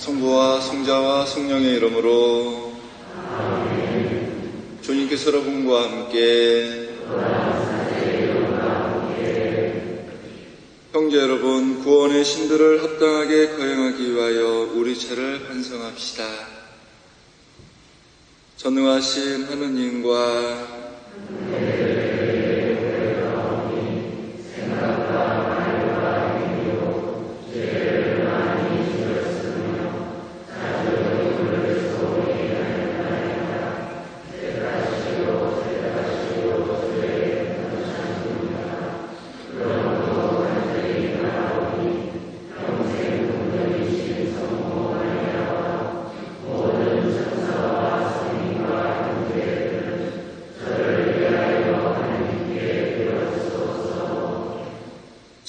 성부와 성자와 성령의 이름으로 주님께서 여러분과 함께 형제 여러분, 구원의 신들을 합당하게 거행하기 위하여 우리 죄를 반성합시다. 전능하신 하느님과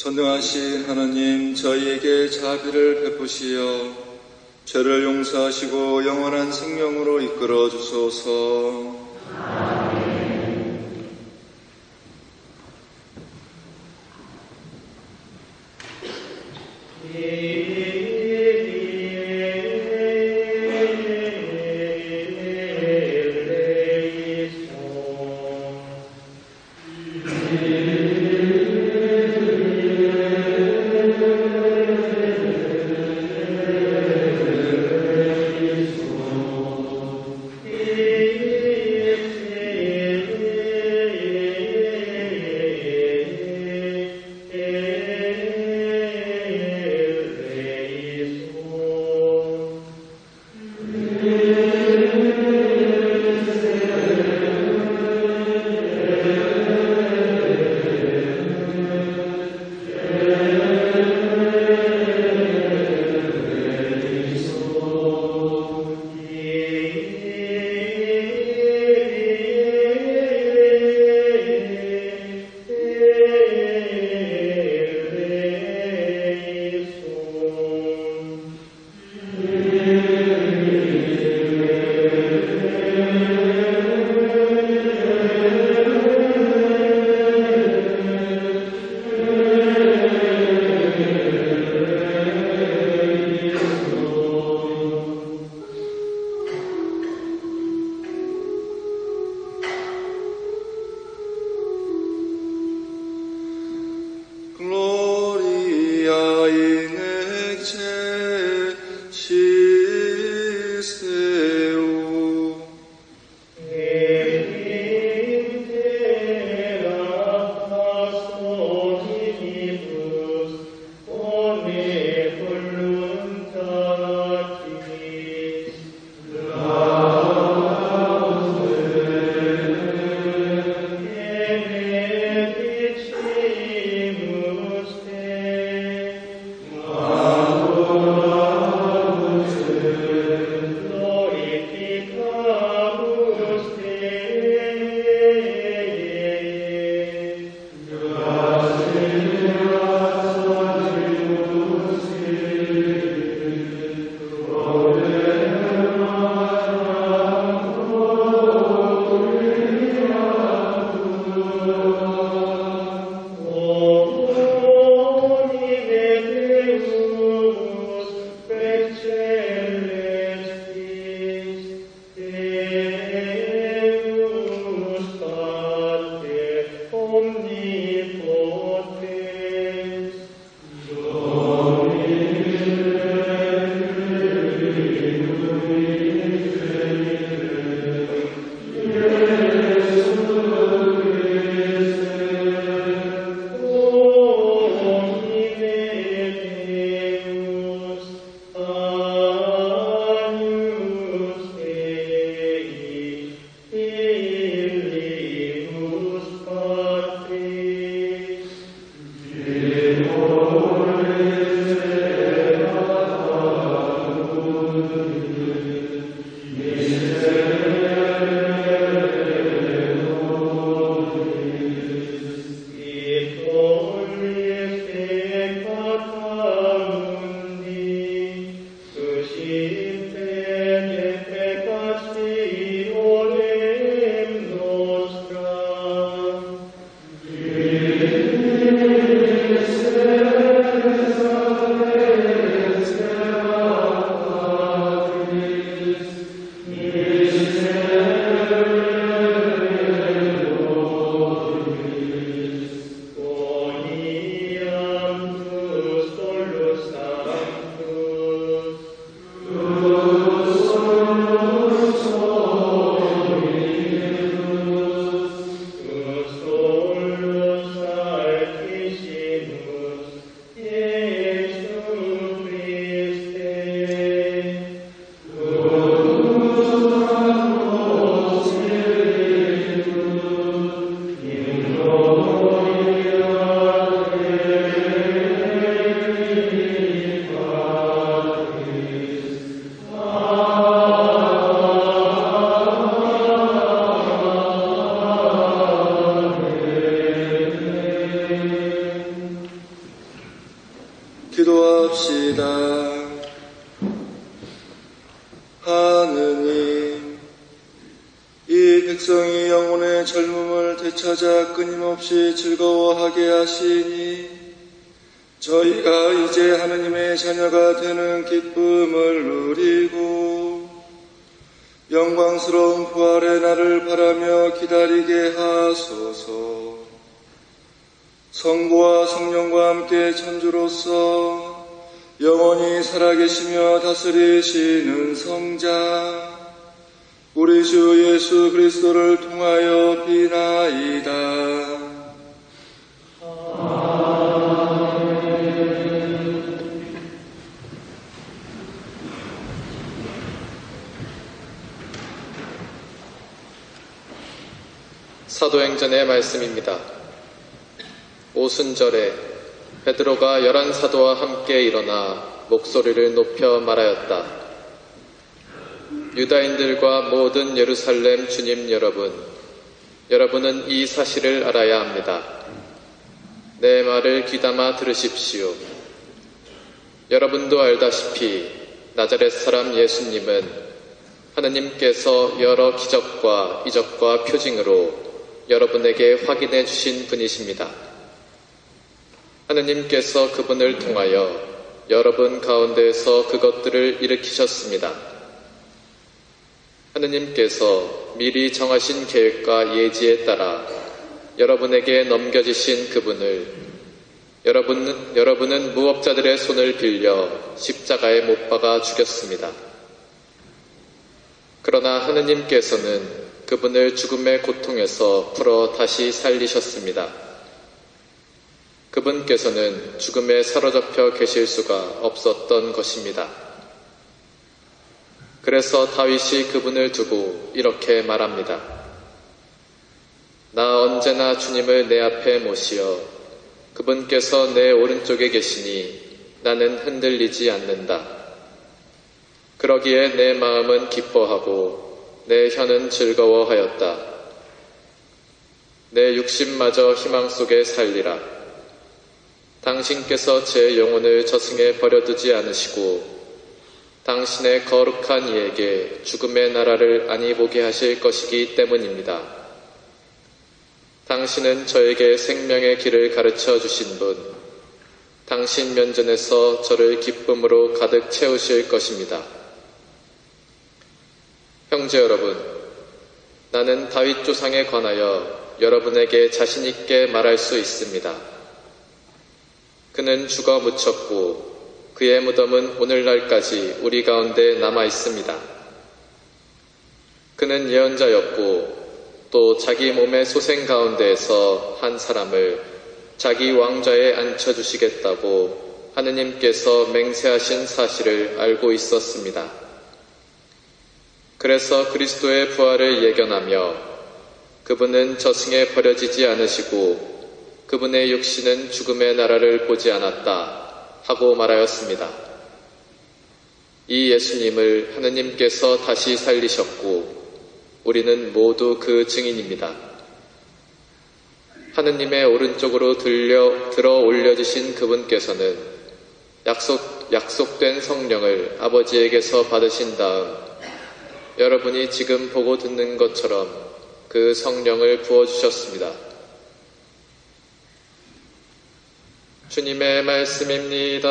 전능하신 하나님, 저희에게 자비를 베푸시어 죄를 용서하시고 영원한 생명으로 이끌어 주소서. 되찾아 끊임없이 즐거워하게 하시니 저희가 이제 하느님의 자녀가 되는 기쁨을 누리고 영광스러운 부활의 날을 바라며 기다리게 하소서. 성부와 성령과 함께 천주로서 영원히 살아계시며 다스리시는 성자 우리 주 예수 그리스도를 통하여 비나이다. 사도행전의 말씀입니다. 오순절에 베드로가 11사도와 함께 일어나 목소리를 높여 말하였다. 유다인들과 모든 예루살렘 주님 여러분, 여러분은 이 사실을 알아야 합니다. 내 말을 귀담아 들으십시오. 여러분도 알다시피 나자렛 사람 예수님은 하느님께서 여러 기적과 이적과 표징으로 여러분에게 확인해 주신 분이십니다. 하느님께서 그분을 통하여 여러분 가운데에서 그것들을 일으키셨습니다. 하느님께서 미리 정하신 계획과 예지에 따라 여러분에게 넘겨지신 그분을 여러분은 무법자들의 손을 빌려 십자가에 못 박아 죽였습니다. 그러나 하느님께서는 그분을 죽음의 고통에서 풀어 다시 살리셨습니다. 그분께서는 죽음에 사로잡혀 계실 수가 없었던 것입니다. 그래서 다윗이 그분을 두고 이렇게 말합니다. 나 언제나 주님을 내 앞에 모시어 그분께서 내 오른쪽에 계시니 나는 흔들리지 않는다. 그러기에 내 마음은 기뻐하고 내 혀는 즐거워하였다. 내 육신마저 희망 속에 살리라. 당신께서 제 영혼을 저승에 버려두지 않으시고 당신의 거룩한 이에게 죽음의 나라를 안이 보게 하실 것이기 때문입니다. 당신은 저에게 생명의 길을 가르쳐 주신 분, 당신 면전에서 저를 기쁨으로 가득 채우실 것입니다. 형제 여러분, 나는 다윗 조상에 관하여 여러분에게 자신 있게 말할 수 있습니다. 그는 죽어 묻혔고 그의 무덤은 오늘날까지 우리 가운데 남아 있습니다. 그는 예언자였고 또 자기 몸의 소생 가운데에서 한 사람을 자기 왕좌에 앉혀주시겠다고 하느님께서 맹세하신 사실을 알고 있었습니다. 그래서 그리스도의 부활을 예견하며 그분은 저승에 버려지지 않으시고 그분의 육신은 죽음의 나라를 보지 않았다 하고 말하였습니다. 이 예수님을 하느님께서 다시 살리셨고 우리는 모두 그 증인입니다. 하느님의 오른쪽으로 들어 올려주신 그분께서는 약속된 성령을 아버지에게서 받으신 다음 여러분이 지금 보고 듣는 것처럼 그 성령을 부어주셨습니다. 주님의 말씀입니다.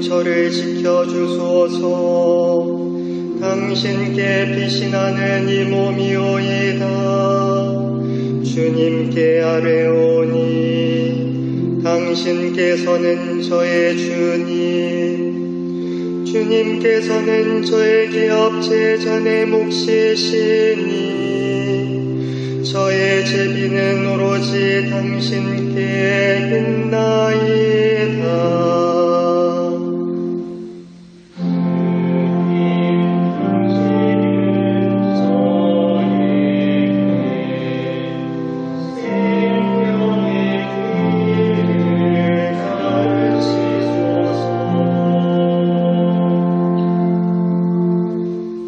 저를 지켜주소서. 당신께 빛이 나는 이 몸이오이다. 주님께 아뢰오니 당신께서는 저의 주님, 주님께서는 저의 기업 제자의 몫이시니 저의 제비는 오로지 당신께 있나이다.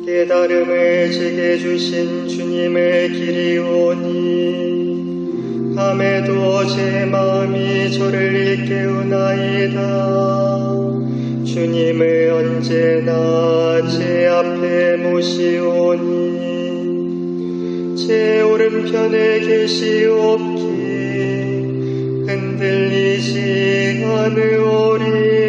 깨달음을 제게 주신 주님의 길이오니 밤에도 제 마음이 저를 일깨우나이다. 주님을 언제나 제 앞에 모시오니 제 오른편에 계시옵기 흔들리지 않으오리다.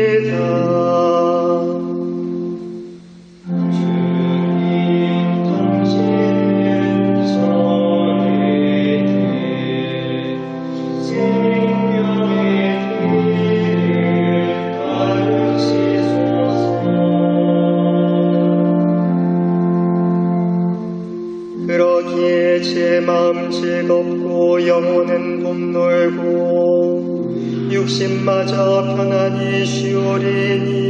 그러기에 제 마음 즐겁고 영혼은 봄놀고 육신마저 편안히 쉬오리니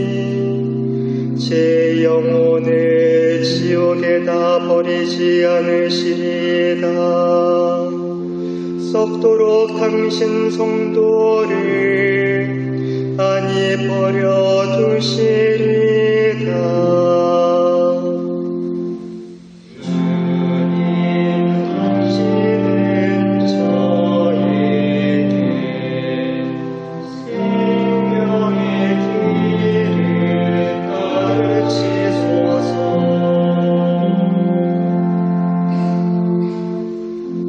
제 영혼을 지옥에다 버리지 않으시리이다. 썩도록 당신 성도를 안이 버려두시리이다.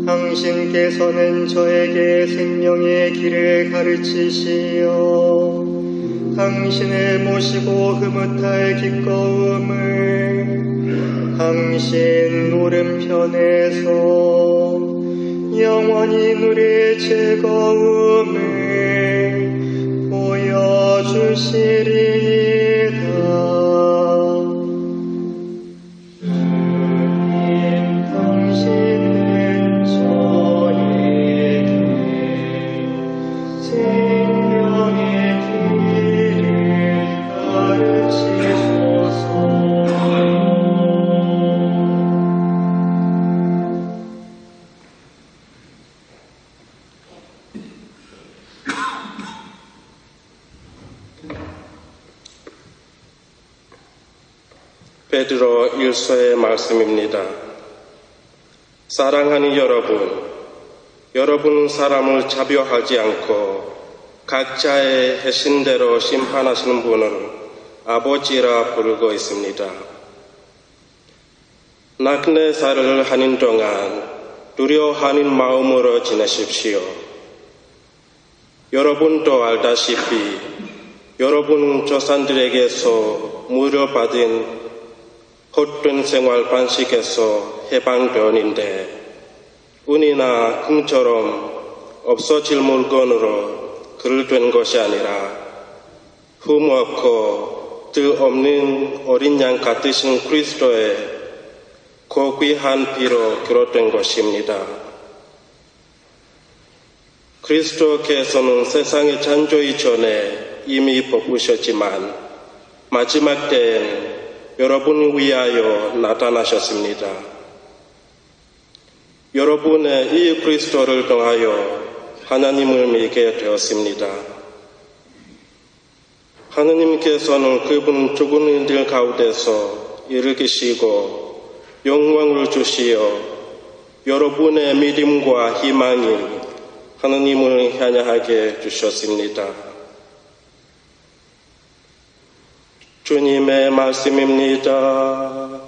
당신께서는 저에게 생명의 길을 가르치시어 당신을 모시고 흐뭇할 기꺼움을 당신 오른편에서 영원히 누릴 즐거움을 보여주시리이다. 베드로 1서의 말씀입니다. 사랑하는 여러분은 사람을 자비하지 않고 각자의 해신대로 심판하시는 분을 아버지라 부르고 있습니다. 나그네살을 하는 동안 두려워하는 마음으로 지내십시오. 여러분도 알다시피 여러분 조상들에게서 물려받은 헛된 생활 방식에서 해방되었는데 운이나 금처럼 없어질 물건으로 그를 된 것이 아니라 흠없고 뜻 없는 어린 양 같으신 그리스도의 고귀한 피로 기록된 것입니다. 그리스도께서는 세상에 창조이 전에 이미 뽑으셨지만 마지막 때엔 여러분을 위하여 나타나셨습니다. 여러분의 이 그리스도를 통하여 하나님을 믿게 되었습니다. 하나님께서는 그분 죽은 이들 가운데서 일으키시고 영광을 주시어 여러분의 믿음과 희망이 하나님을 향하게 주셨습니다. 주님의 말씀입니다.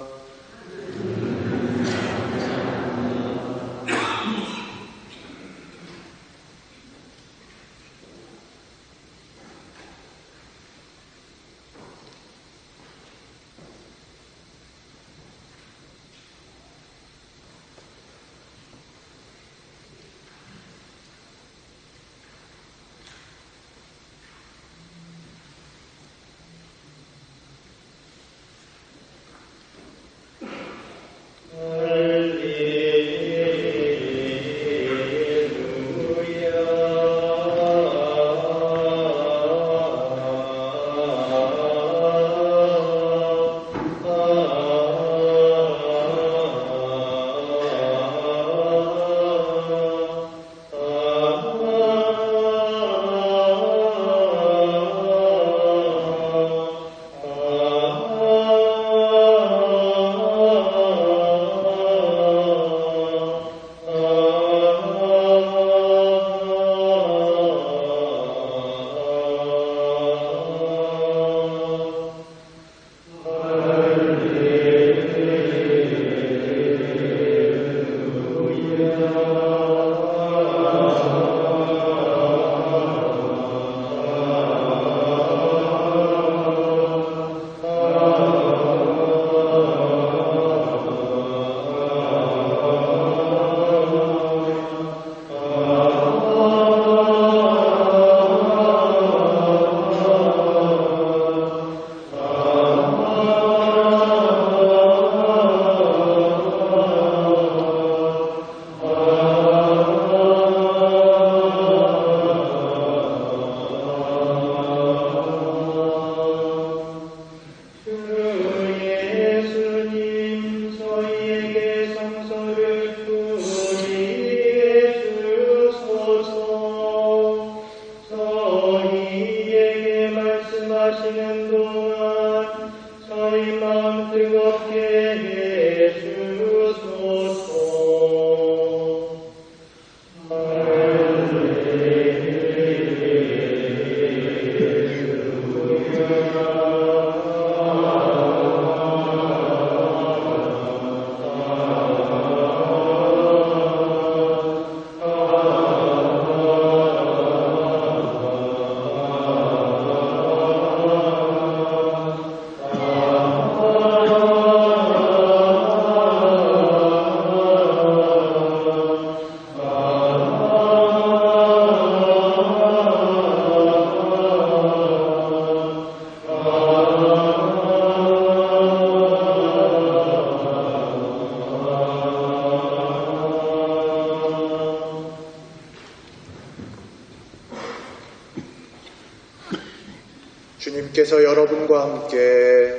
주님께서 여러분과 함께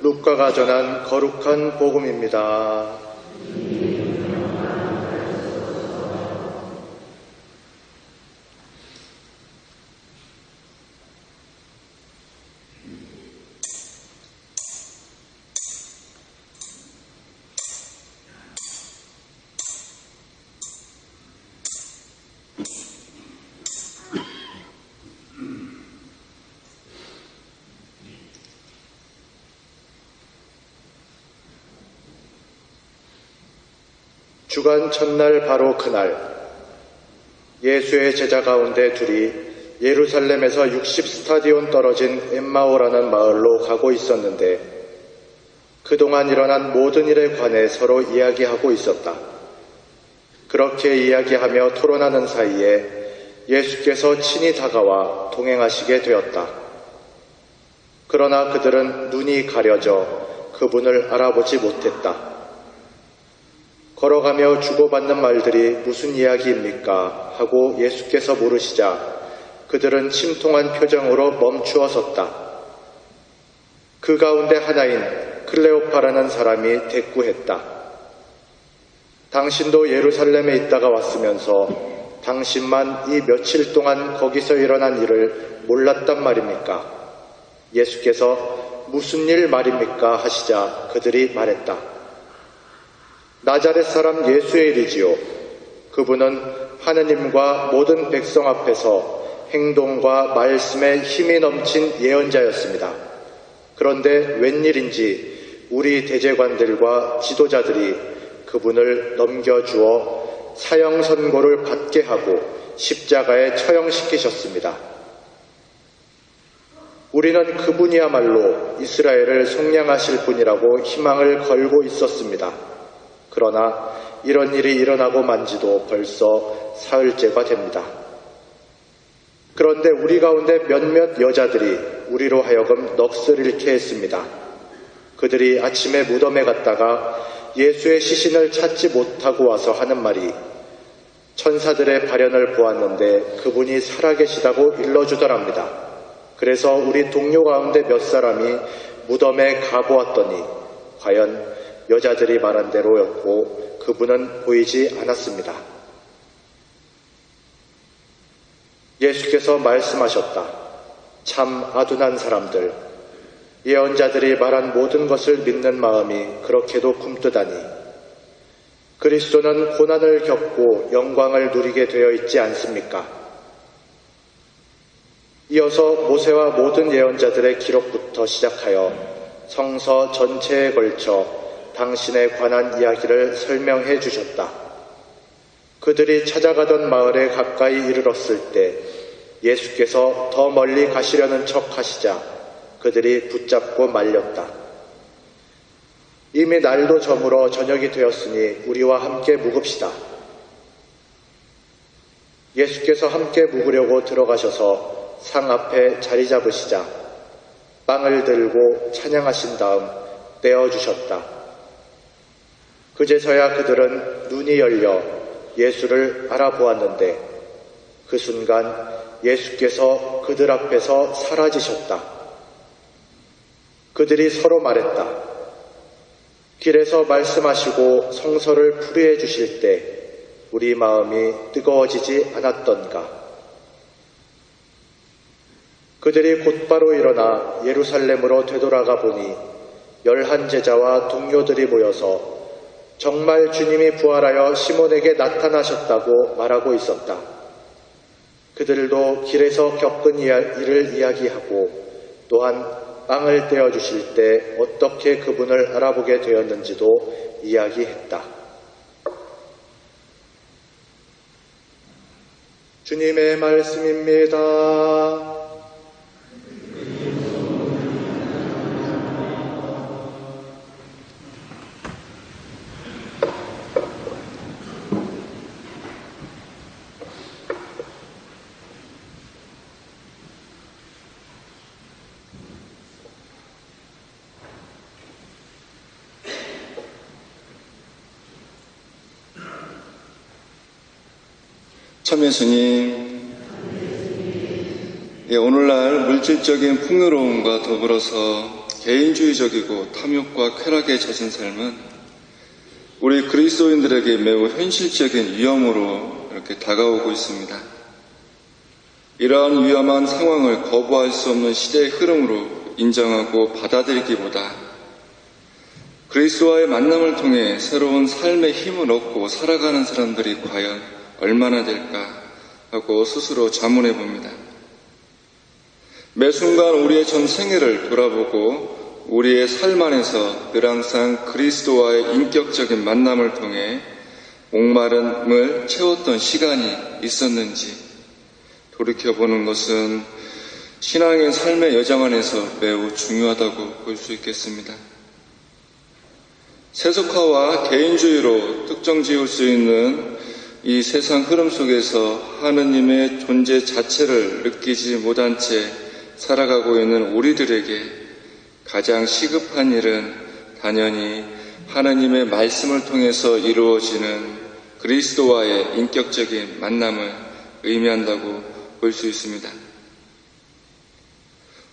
루카가 전한 거룩한 복음입니다. 주간 첫날 바로 그날 예수의 제자 가운데 둘이 예루살렘에서 60스타디온 떨어진 엠마오라는 마을로 가고 있었는데 그동안 일어난 모든 일에 관해 서로 이야기하고 있었다. 그렇게 이야기하며 토론하는 사이에 예수께서 친히 다가와 동행하시게 되었다. 그러나 그들은 눈이 가려져 그분을 알아보지 못했다. 걸어가며 주고받는 말들이 무슨 이야기입니까? 하고 예수께서 물으시자 그들은 침통한 표정으로 멈추어 섰다. 그 가운데 하나인 클레오파라는 사람이 대꾸했다. 당신도 예루살렘에 있다가 왔으면서 당신만 이 며칠 동안 거기서 일어난 일을 몰랐단 말입니까? 예수께서 무슨 일 말입니까? 하시자 그들이 말했다. 나자렛 사람 예수의 일이지요. 그분은 하느님과 모든 백성 앞에서 행동과 말씀에 힘이 넘친 예언자였습니다. 그런데 웬일인지 우리 대제관들과 지도자들이 그분을 넘겨주어 사형 선고를 받게 하고 십자가에 처형시키셨습니다. 우리는 그분이야말로 이스라엘을 속량하실 분이라고 희망을 걸고 있었습니다. 그러나 이런 일이 일어나고 만 지도 벌써 사흘째가 됩니다. 그런데 우리 가운데 몇몇 여자들이 우리로 하여금 넋을 잃게 했습니다. 그들이 아침에 무덤에 갔다가 예수의 시신을 찾지 못하고 와서 하는 말이 천사들의 발현을 보았는데 그분이 살아계시다고 일러주더랍니다. 그래서 우리 동료 가운데 몇 사람이 무덤에 가보았더니 과연 여자들이 말한 대로였고 그분은 보이지 않았습니다. 예수께서 말씀하셨다. 참 아둔한 사람들, 예언자들이 말한 모든 것을 믿는 마음이 그렇게도 굼뜨다니. 그리스도는 고난을 겪고 영광을 누리게 되어 있지 않습니까? 이어서 모세와 모든 예언자들의 기록부터 시작하여 성서 전체에 걸쳐 당신에 관한 이야기를 설명해 주셨다. 그들이 찾아가던 마을에 가까이 이르렀을 때 예수께서 더 멀리 가시려는 척 하시자 그들이 붙잡고 말렸다. 이미 날도 저물어 저녁이 되었으니 우리와 함께 묵읍시다. 예수께서 함께 묵으려고 들어가셔서 상 앞에 자리 잡으시자 빵을 들고 찬양하신 다음 떼어주셨다. 그제서야 그들은 눈이 열려 예수를 알아보았는데 그 순간 예수께서 그들 앞에서 사라지셨다. 그들이 서로 말했다. 길에서 말씀하시고 성서를 풀이해 주실 때 우리 마음이 뜨거워지지 않았던가. 그들이 곧바로 일어나 예루살렘으로 되돌아가 보니 11 제자와 동료들이 모여서 정말 주님이 부활하여 시몬에게 나타나셨다고 말하고 있었다. 그들도 길에서 겪은 일을 이야기하고 또한 빵을 떼어주실 때 어떻게 그분을 알아보게 되었는지도 이야기했다. 주님의 말씀입니다. 참여스님, 오늘날 물질적인 풍요로움과 더불어서 개인주의적이고 탐욕과 쾌락에 젖은 삶은 우리 그리스도인들에게 매우 현실적인 위험으로 이렇게 다가오고 있습니다. 이러한 위험한 상황을 거부할 수 없는 시대의 흐름으로 인정하고 받아들이기보다 그리스도와의 만남을 통해 새로운 삶의 힘을 얻고 살아가는 사람들이 과연 얼마나 될까 하고 스스로 자문해 봅니다. 매 순간 우리의 전 생애를 돌아보고 우리의 삶 안에서 늘 항상 그리스도와의 인격적인 만남을 통해 목마름을 채웠던 시간이 있었는지 돌이켜보는 것은 신앙의 삶의 여정 안에서 매우 중요하다고 볼 수 있겠습니다. 세속화와 개인주의로 특정 지을 수 있는 이 세상 흐름 속에서 하느님의 존재 자체를 느끼지 못한 채 살아가고 있는 우리들에게 가장 시급한 일은 당연히 하느님의 말씀을 통해서 이루어지는 그리스도와의 인격적인 만남을 의미한다고 볼 수 있습니다.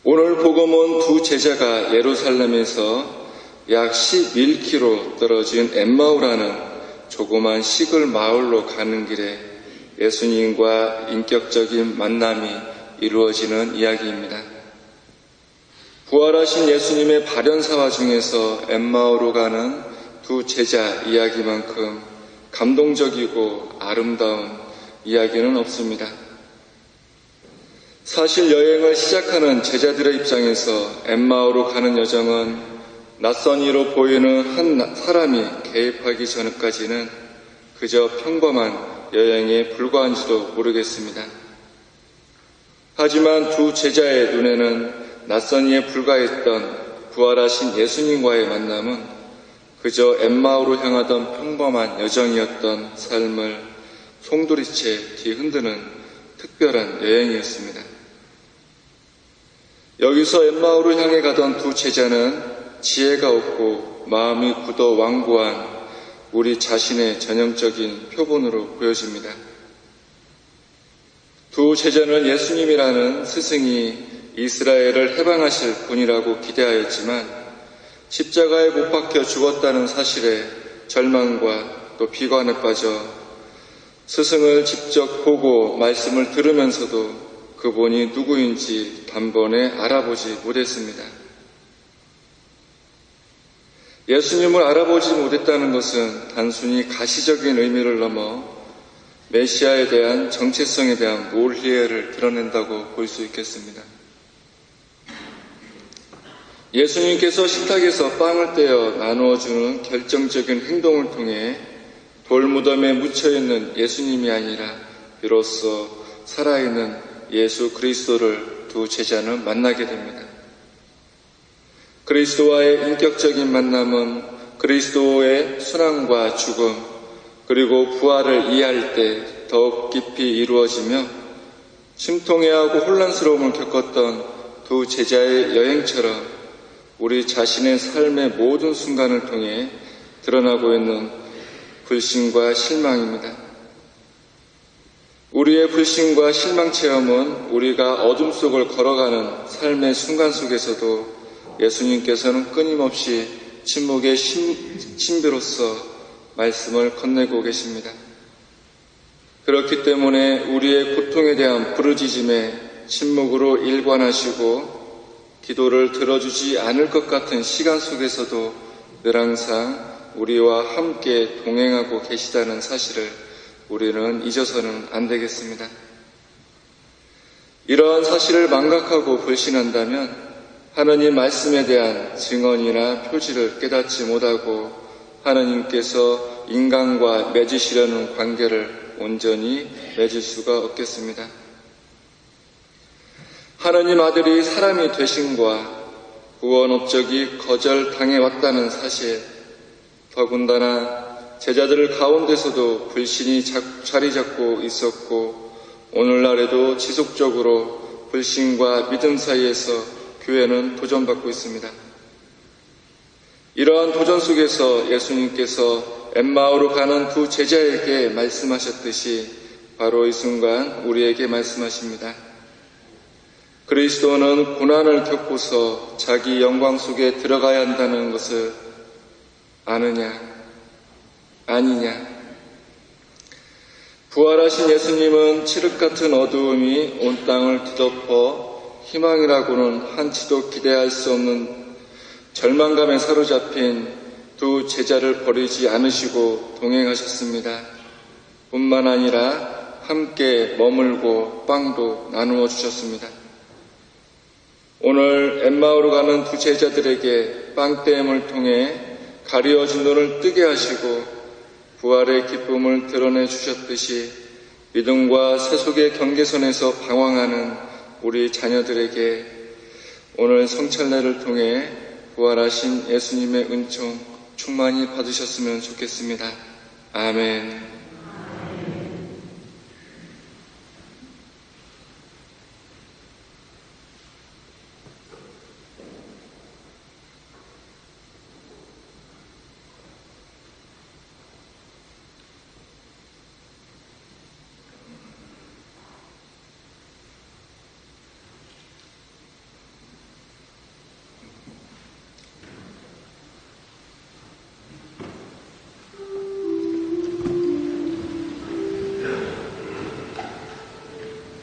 오늘 복음은 두 제자가 예루살렘에서 약 11km 떨어진 엠마오라는 조그만 시골 마을로 가는 길에 예수님과 인격적인 만남이 이루어지는 이야기입니다. 부활하신 예수님의 발현사화 중에서 엠마오로 가는 두 제자 이야기만큼 감동적이고 아름다운 이야기는 없습니다. 사실 여행을 시작하는 제자들의 입장에서 엠마오로 가는 여정은 낯선 이로 보이는 한 사람이 개입하기 전까지는 그저 평범한 여행에 불과한지도 모르겠습니다. 하지만 두 제자의 눈에는 낯선 이에 불과했던 부활하신 예수님과의 만남은 그저 엠마오로 향하던 평범한 여정이었던 삶을 송두리째 뒤흔드는 특별한 여행이었습니다. 여기서 엠마오로 향해 가던 두 제자는 지혜가 없고 마음이 굳어 완고한 우리 자신의 전형적인 표본으로 보여집니다. 두 제자는 예수님이라는 스승이 이스라엘을 해방하실 분이라고 기대하였지만 십자가에 못 박혀 죽었다는 사실에 절망과 또 비관에 빠져 스승을 직접 보고 말씀을 들으면서도 그분이 누구인지 단번에 알아보지 못했습니다. 예수님을 알아보지 못했다는 것은 단순히 가시적인 의미를 넘어 메시아에 대한 정체성에 대한 몰이해를 드러낸다고 볼 수 있겠습니다. 예수님께서 식탁에서 빵을 떼어 나누어주는 결정적인 행동을 통해 돌무덤에 묻혀있는 예수님이 아니라 비로소 살아있는 예수 그리스도를 두 제자는 만나게 됩니다. 그리스도와의 인격적인 만남은 그리스도의 순환과 죽음 그리고 부활을 이해할 때 더욱 깊이 이루어지며 심통해하고 혼란스러움을 겪었던 두 제자의 여행처럼 우리 자신의 삶의 모든 순간을 통해 드러나고 있는 불신과 실망입니다. 우리의 불신과 실망 체험은 우리가 어둠 속을 걸어가는 삶의 순간 속에서도 예수님께서는 끊임없이 침묵의 신비로서 말씀을 건네고 계십니다. 그렇기 때문에 우리의 고통에 대한 부르짖음에 침묵으로 일관하시고 기도를 들어주지 않을 것 같은 시간 속에서도 늘 항상 우리와 함께 동행하고 계시다는 사실을 우리는 잊어서는 안 되겠습니다. 이러한 사실을 망각하고 불신한다면 하느님 말씀에 대한 증언이나 표지를 깨닫지 못하고 하느님께서 인간과 맺으시려는 관계를 온전히 맺을 수가 없겠습니다. 하느님 아들이 사람이 되심과 구원 업적이 거절당해왔다는 사실, 더군다나 제자들 가운데서도 불신이 자리 잡고 있었고 오늘날에도 지속적으로 불신과 믿음 사이에서 교회는 도전받고 있습니다. 이러한 도전 속에서 예수님께서 엠마오로 가는 두 제자에게 말씀하셨듯이 바로 이 순간 우리에게 말씀하십니다. 그리스도는 고난을 겪고서 자기 영광 속에 들어가야 한다는 것을 아느냐, 아니냐? 부활하신 예수님은 칠흑 같은 어두움이 온 땅을 뒤덮어 희망이라고는 한치도 기대할 수 없는 절망감에 사로잡힌 두 제자를 버리지 않으시고 동행하셨습니다. 뿐만 아니라 함께 머물고 빵도 나누어 주셨습니다. 오늘 엠마오로 가는 두 제자들에게 빵떼임을 통해 가리워진 눈을 뜨게 하시고 부활의 기쁨을 드러내 주셨듯이 믿음과 세속의 경계선에서 방황하는 우리 자녀들에게 오늘 성찬례를 통해 부활하신 예수님의 은총 충만히 받으셨으면 좋겠습니다. 아멘.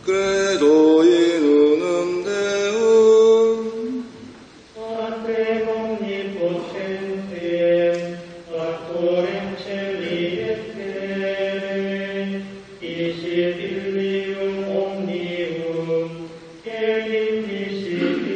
그래도 이 눈은 대운 Padre omnipotente, Autorem Celi et Terrae, Dicibilium omnium, et indicibilium.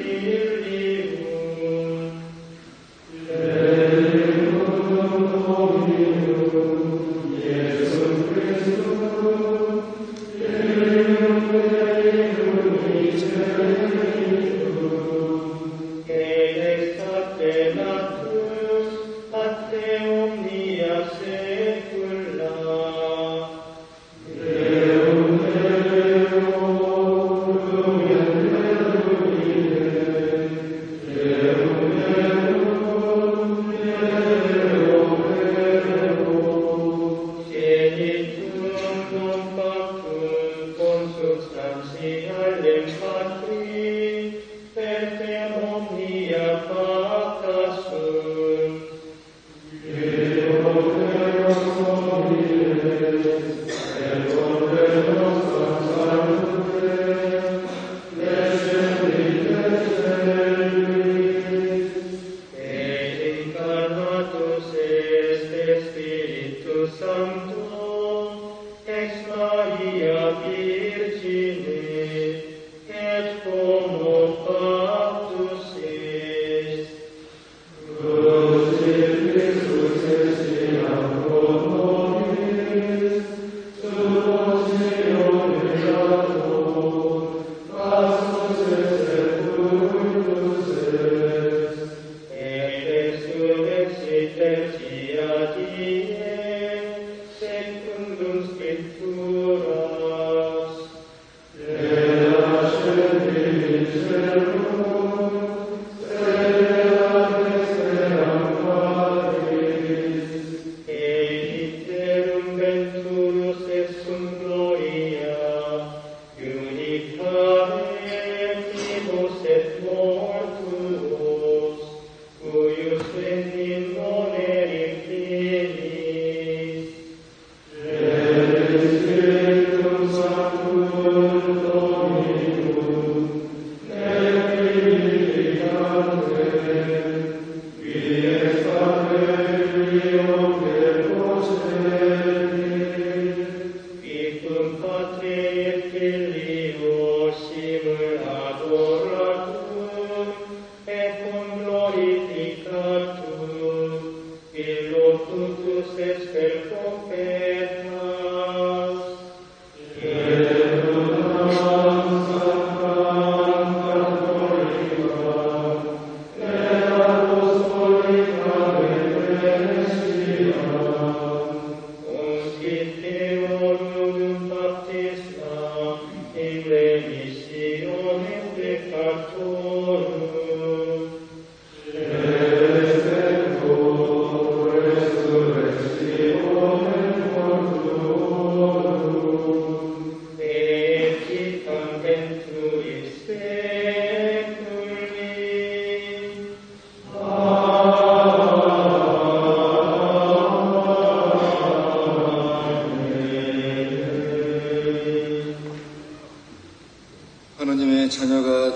하나님의 자녀가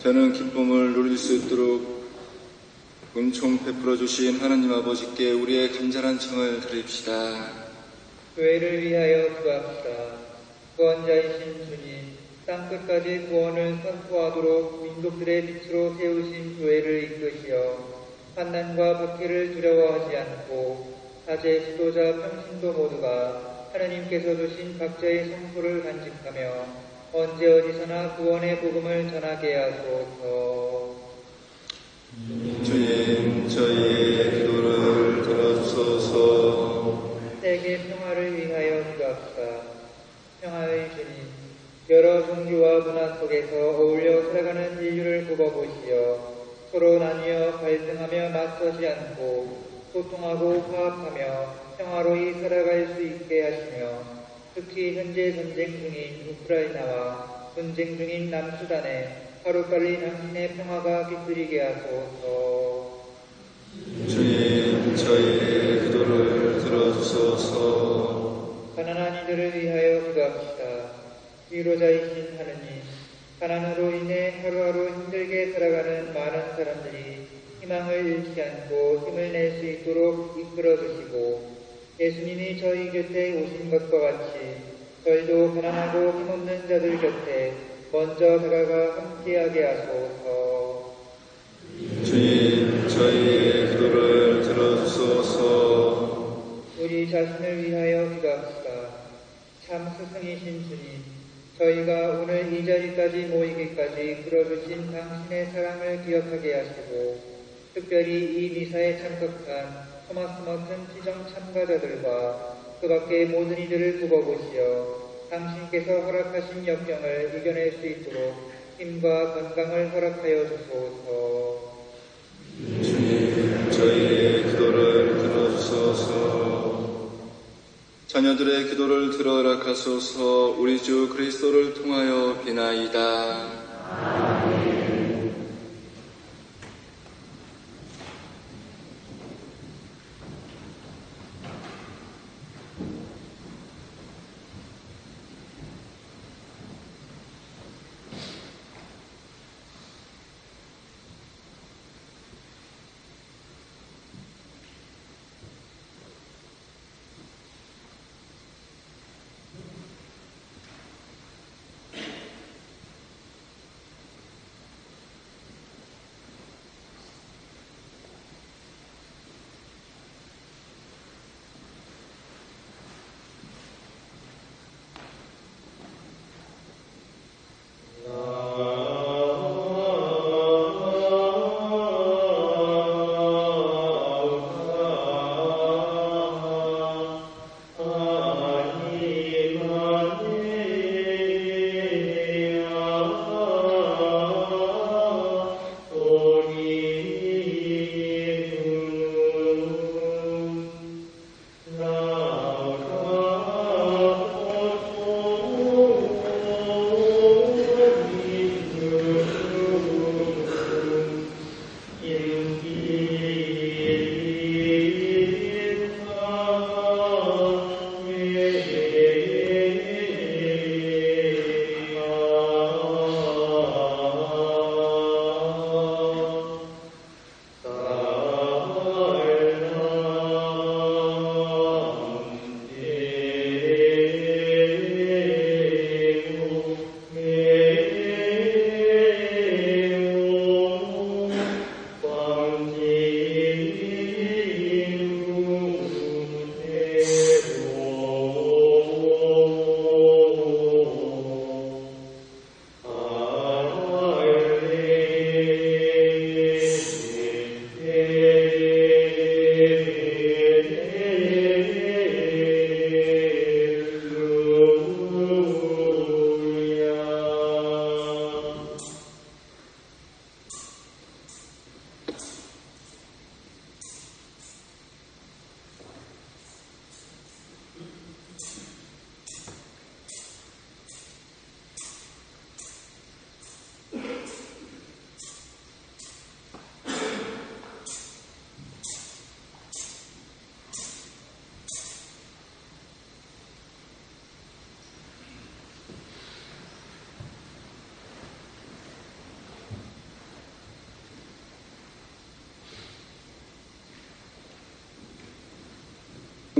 되는 기쁨을 누릴 수 있도록 은총 베풀어 주신 하나님 아버지께 우리의 간절한 청을 드립시다. 교회를 위하여 기도합시다. 구원자이신 주님, 땅끝까지 구원을 선포하도록 민족들의 빛으로 세우신 교회를 이끄시어 환난과 박해를 두려워하지 않고 사제, 지도자, 평신도 모두가 하나님께서 주신 각자의 성소를 간직하며 언제 어디서나 구원의 복음을 전하게 하소서. 주님, 저희의 기도를 들어주소서. 세계 평화를 위하여 기도합시다. 평화의 주님, 여러 종교와 문화 속에서 어울려 살아가는 인류를 굽어보시어 서로 나뉘어 갈등하며 맞서지 않고 소통하고 화합하며 평화로이 살아갈 수 있게 하시며 특히 현재 전쟁 중인 우크라이나와 분쟁 중인 남수단에 하루빨리 당신의 평화가 깃들이게 하소서. 주님, 저희의 기도를 들어주소서. 가난한 이들을 위하여 기도합시다. 위로자이신 하느님, 가난으로 인해 하루하루 힘들게 살아가는 많은 사람들이 희망을 잃지 않고 힘을 낼 수 있도록 이끌어 주시고 예수님이 저희 곁에 오신 것과 같이 저희도 가난하고 힘없는 자들 곁에 먼저 다가가 함께하게 하소서. 주님, 저희의 기도를 들어주소서. 우리 자신을 위하여 기도합시다. 참 스승이신 주님, 저희가 오늘 이 자리까지 모이기까지 끌어주신 당신의 사랑을 기억하게 하시고 특별히 이 미사에 참석한 토마스 머튼 지정 참가자들과 그 밖의 모든 이들을 굽어보시어 당신께서 허락하신 역경을 이겨낼 수 있도록 힘과 건강을 허락하여 주소서. 주님, 저희의 기도를 들어주소서. 자녀들의 기도를 들어 허락하소서. 우리 주 그리스도를 통하여 비나이다.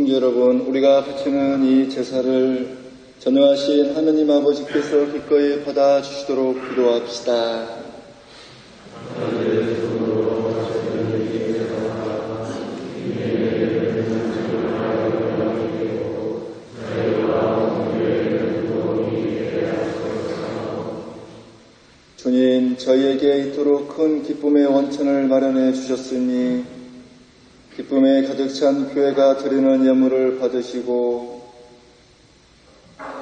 성도 여러분, 우리가 바치는 이 제사를 전능하신 하느님 아버지께서 기꺼이 받아주시도록 기도합시다. 주님, 저희에게 이토록 큰 기쁨의 원천을 마련해 주셨으니 기쁨에 가득 찬 교회가 드리는 예물을 받으시고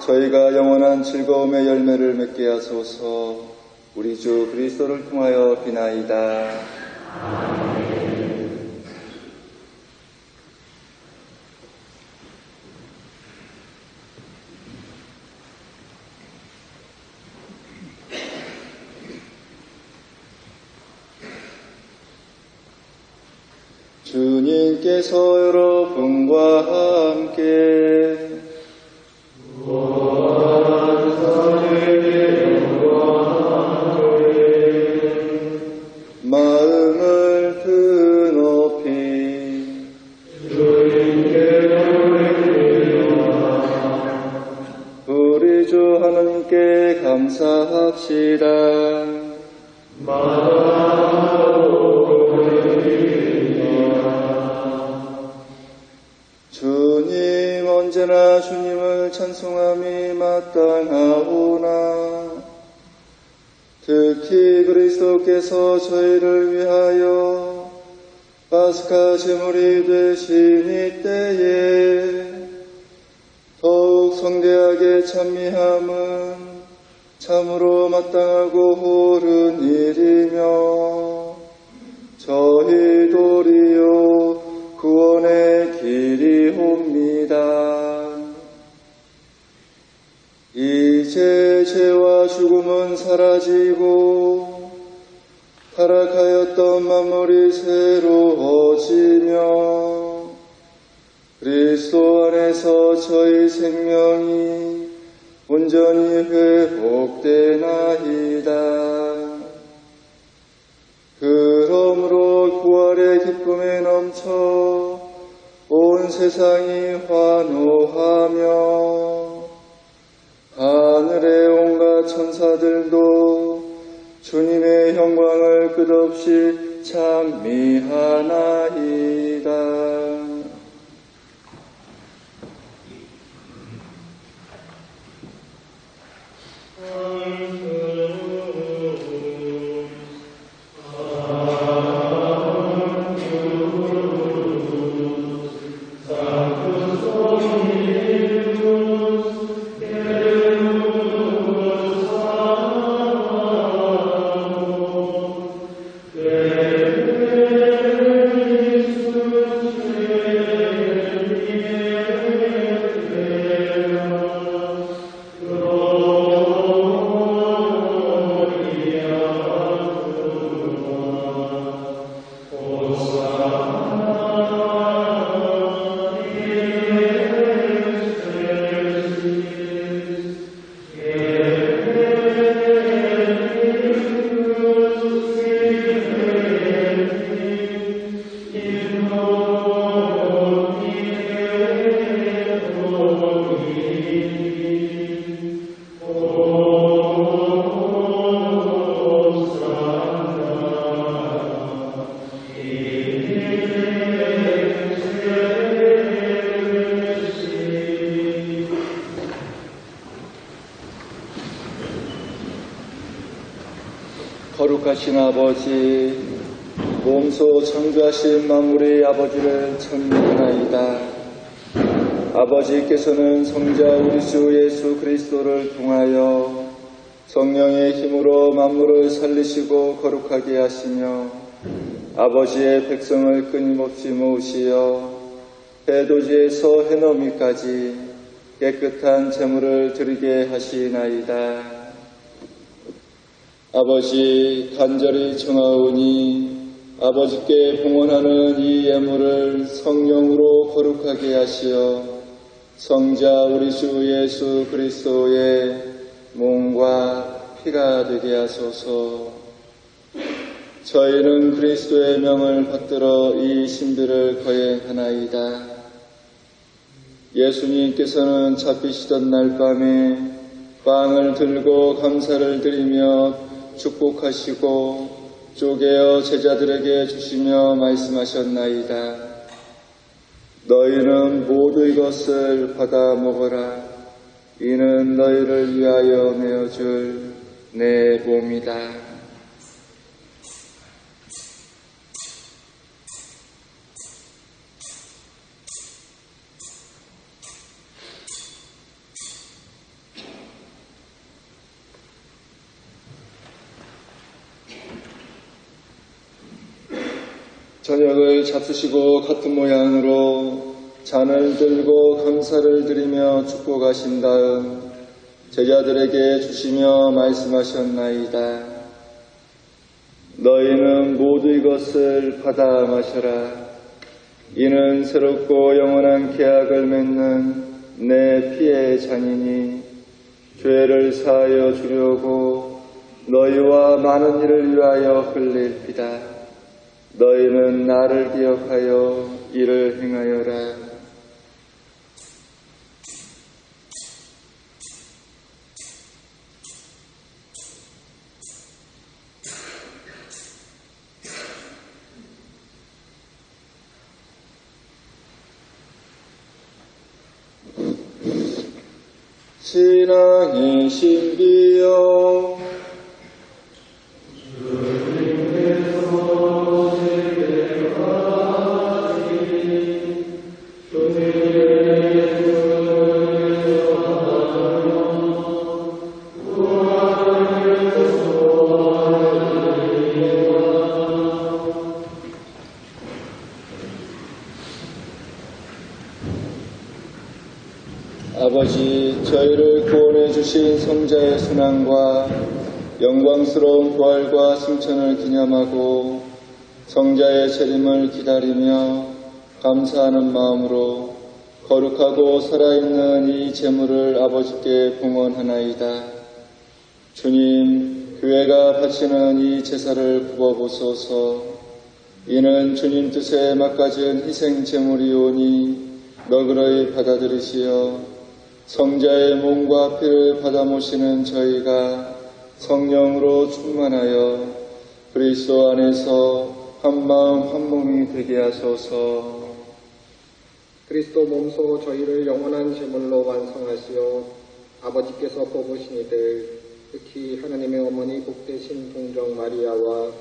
저희가 영원한 즐거움의 열매를 맺게 하소서. 우리 주 그리스도를 통하여 비나이다. 주님께서 여러분과 함께 마음을 드높이 우리 주 하나님께 감사합시다. 주님, 언제나 주님을 찬송함이 마땅하오나 특히 그리스도께서 저희를 위하여 파스카 제물이 되신 이때에 더욱 성대하게 찬미함은 참으로 마땅하고 옳은 일이며 저희 도리요 구원의 길이옵니다. 이제 죄와 죽음은 사라지고 타락하였던 만물이 새로워지며 그리스도 안에서 저희 생명이 온전히 회복되나이다. 그러므로 부활의 기쁨에 넘쳐 온 세상이 환호하며 하늘의 온갖 천사들도 주님의 영광을 끝없이 찬미하나이다. 거룩하신 아버지, 몸소 창조하신 만물의 아버지를 찬미하나이다. 아버지께서는 성자 우리 주 예수 그리스도를 통하여 성령의 힘으로 만물을 살리시고 거룩하게 하시며 아버지의 백성을 끊임없이 모으시어 배도지에서 해넘이까지 깨끗한 제물을 드리게 하시나이다. 아버지, 간절히 청하오니 아버지께 봉헌하는 이 예물을 성령으로 거룩하게 하시어 성자 우리 주 예수 그리스도의 몸과 피가 되게 하소서. 저희는 그리스도의 명을 받들어 이 신비를 거행하나이다. 예수님께서는 잡히시던 날 밤에 빵을 들고 감사를 드리며 축복하시고 쪼개어 제자들에게 주시며 말씀하셨나이다. 너희는 모두 이것을 받아 먹어라. 이는 너희를 위하여 내어줄 내 몸이다. 저녁을 잡수시고 같은 모양으로 잔을 들고 감사를 드리며 축복하신 다음 제자들에게 주시며 말씀하셨나이다. 너희는 모두 이것을 받아 마셔라. 이는 새롭고 영원한 계약을 맺는 내 피의 잔이니 죄를 사하여 주려고 너희와 많은 이를 위하여 흘릴 피다. 너희는 나를 기억하여 이를 행하여라. 신앙의 신비여 아버지, 저희를 구원해 주신 성자의 순환과 영광스러운 부활과 승천을 기념하고 성자의 재림을 기다리며 감사하는 마음으로 거룩하고 살아있는 이 제물을 아버지께 봉헌하나이다. 주님, 교회가 바치는 이 제사를 굽어보소서. 이는 주님 뜻에 맞가진 희생 제물이오니 너그러이 받아들이시어 성자의 몸과 피를 받아 모시는 저희가 성령으로 충만하여 그리스도 안에서 한 마음 한 몸이 되게 하소서. 그리스도 몸소 저희를 영원한 제물로 완성하시어 아버지께서 뽑으신 이들, 특히 하나님의 어머니 복되신 동정 마리아와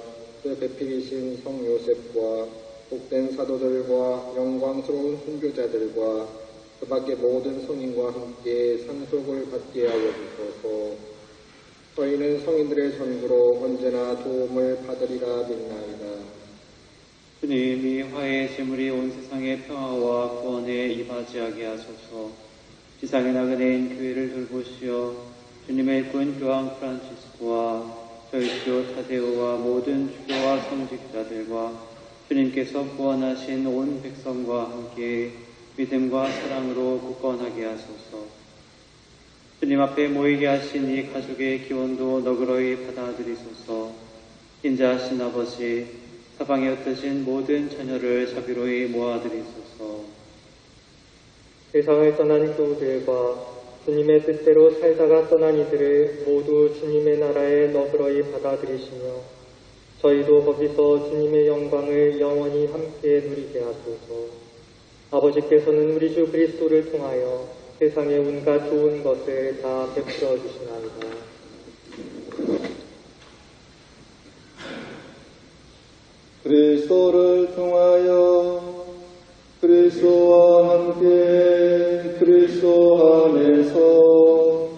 그 배필이신 성 요셉과 복된 사도들과 영광스러운 순교자들과 그 밖의 모든 성인과 함께 상속을 받게 하여 주소서. 저희는 성인들의 전구로 언제나 도움을 받으리라 믿나이다. 주님이 화해의 제물이 온 세상의 평화와 구원에 이바지하게 하소서. 지상의 나그네인 교회를 돌보시어 주님의 일꾼 교황 프란치스코와 저희 주 타데오와 모든 주교와 성직자들과 주님께서 구원하신 온 백성과 함께 믿음과 사랑으로 굳건하게 하소서. 주님 앞에 모이게 하신 이 가족의 기원도 너그러이 받아들이소서. 인자하신 아버지, 사방에 흩어진 모든 자녀를 자비로이 모아드리소서. 세상을 떠난 교우들과 주님의 뜻대로 살다가 떠난 이들을 모두 주님의 나라에 너그러이 받아들이시며 저희도 거기서 주님의 영광을 영원히 함께 누리게 하소서. 아버지께서는 우리 주 그리스도를 통하여 세상의 온갖 좋은 것을 다 베풀어 주시나이다. 그리스도를 통하여 그리스도와 함께 그리스도 안에서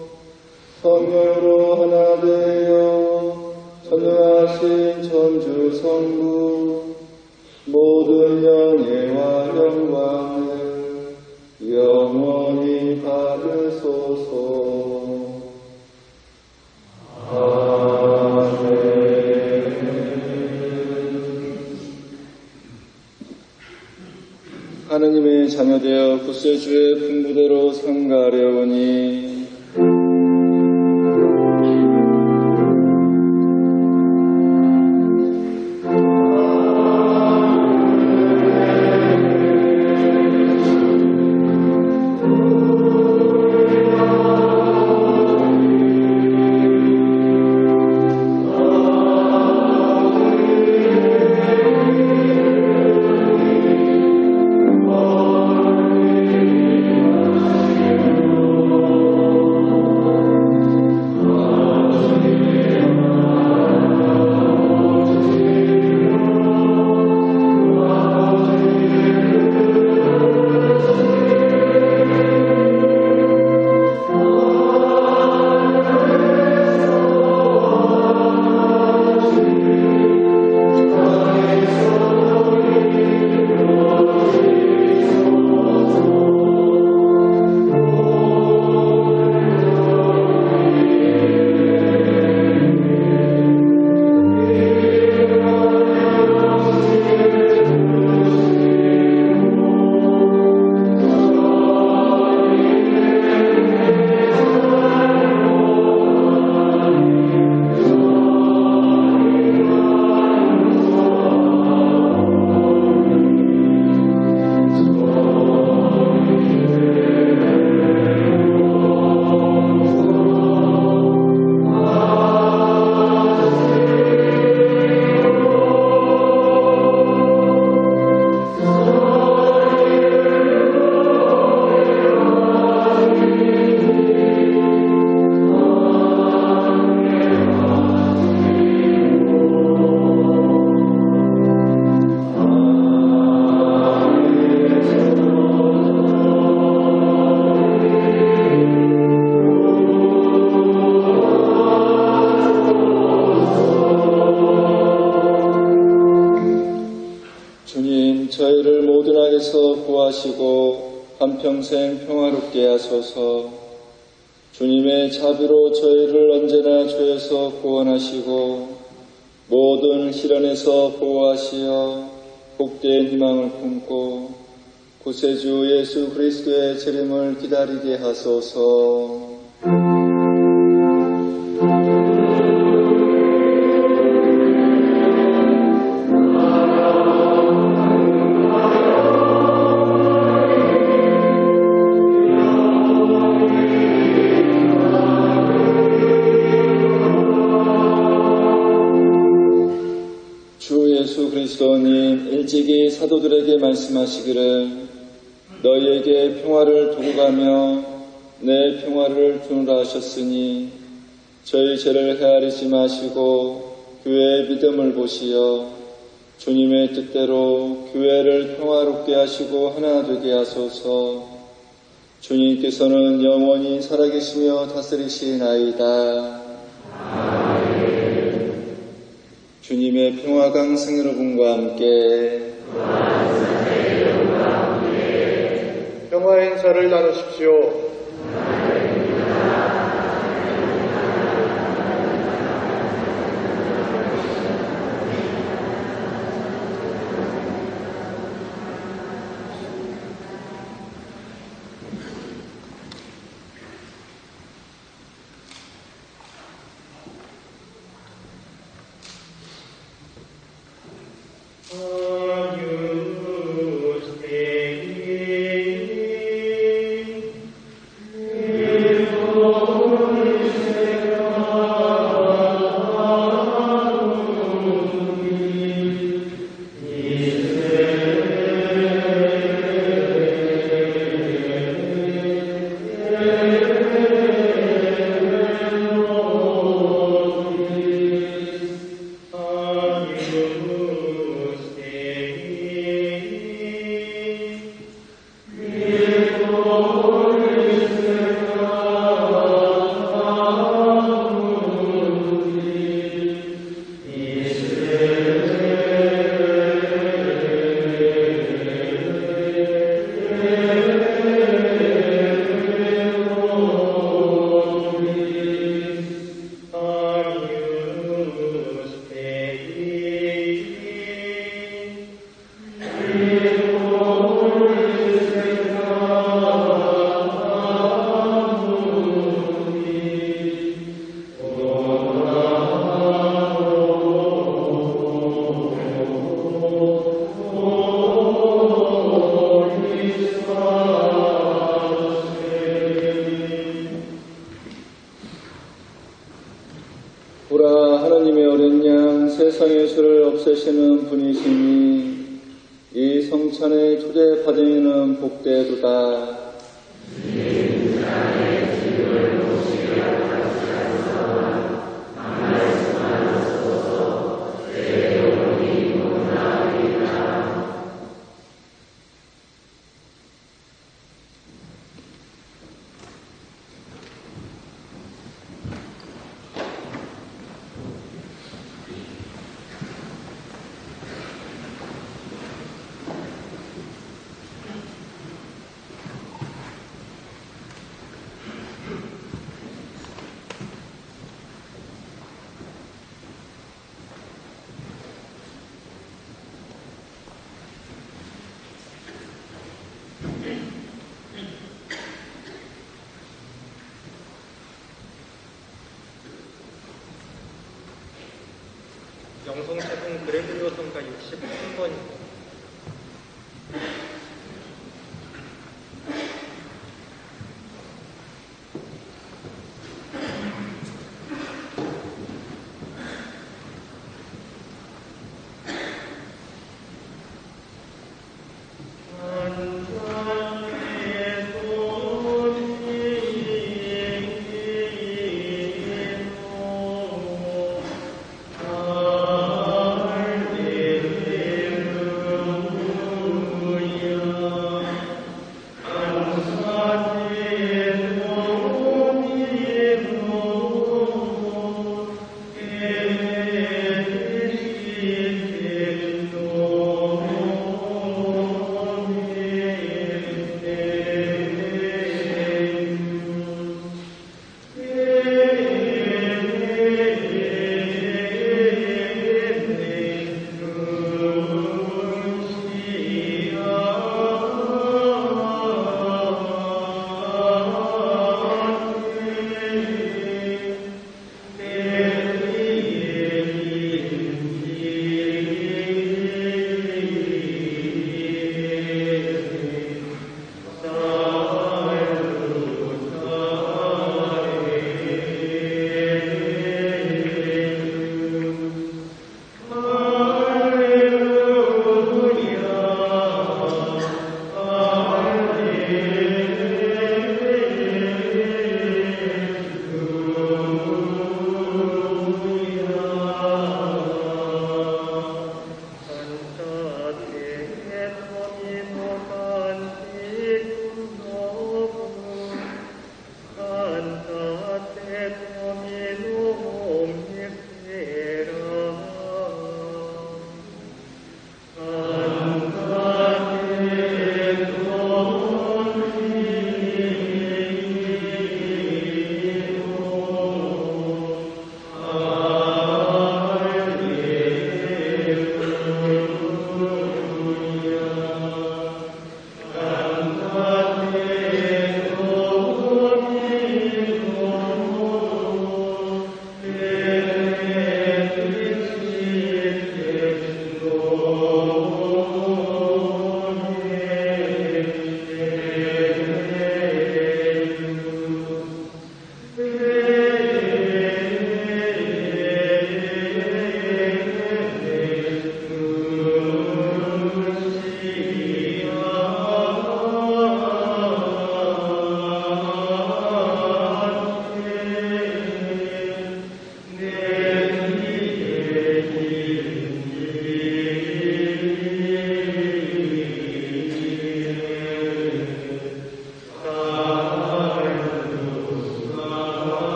성령으로 하나 되어 전능하신 전주 성부 모든 영예와 영광을 영원히 받으소서. 하느님의 자녀되어 구세주의 분부대로 상가하려오니 보호하시고 한평생 평화롭게 하소서. 주님의 자비로 저희를 언제나 죄에서 구원하시고 모든 시련에서 보호하시어 복된 희망을 품고 구세주 예수 그리스도의 재림을 기다리게 하소서. 예수 그리스도님 일찍이 사도들에게 말씀하시기를 너희에게 평화를 두고 가며 내 평화를 주노라 하셨으니 저희 죄를 헤아리지 마시고 교회의 믿음을 보시어 주님의 뜻대로 교회를 평화롭게 하시고 하나 되게 하소서. 주님께서는 영원히 살아계시며 다스리시나이다. 주님의 평화강 성여러분과 함께 평화 행사를 나누십시오. 보라, 하나님의 어린 양 세상의 죄를 없애시는 분이시니 이 성찬의 초대 받으시는 복되도다. 영성체분 그레고리오 성가 63번입니다.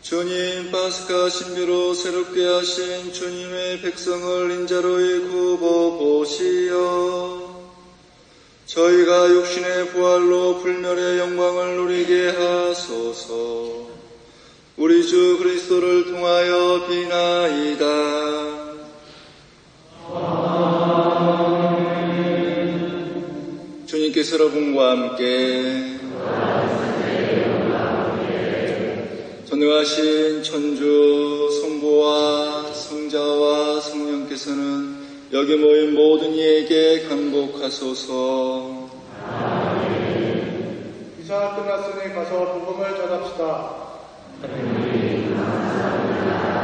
주님 파스카 신비로 새롭게 하신 주님의 백성을 인자로 굽어보시어 저희가 육신의 부활로 불멸의 영광을 누리게 하소서. 우리 주 그리스도를 통하여 비나이다. 주님께서 여러분과 함께 전능하신 천주 성부와 성자와 성령께서는 여기 모인 모든 이에게 강복하소서. 이사 끝났으니 가서 복음을 전합시다.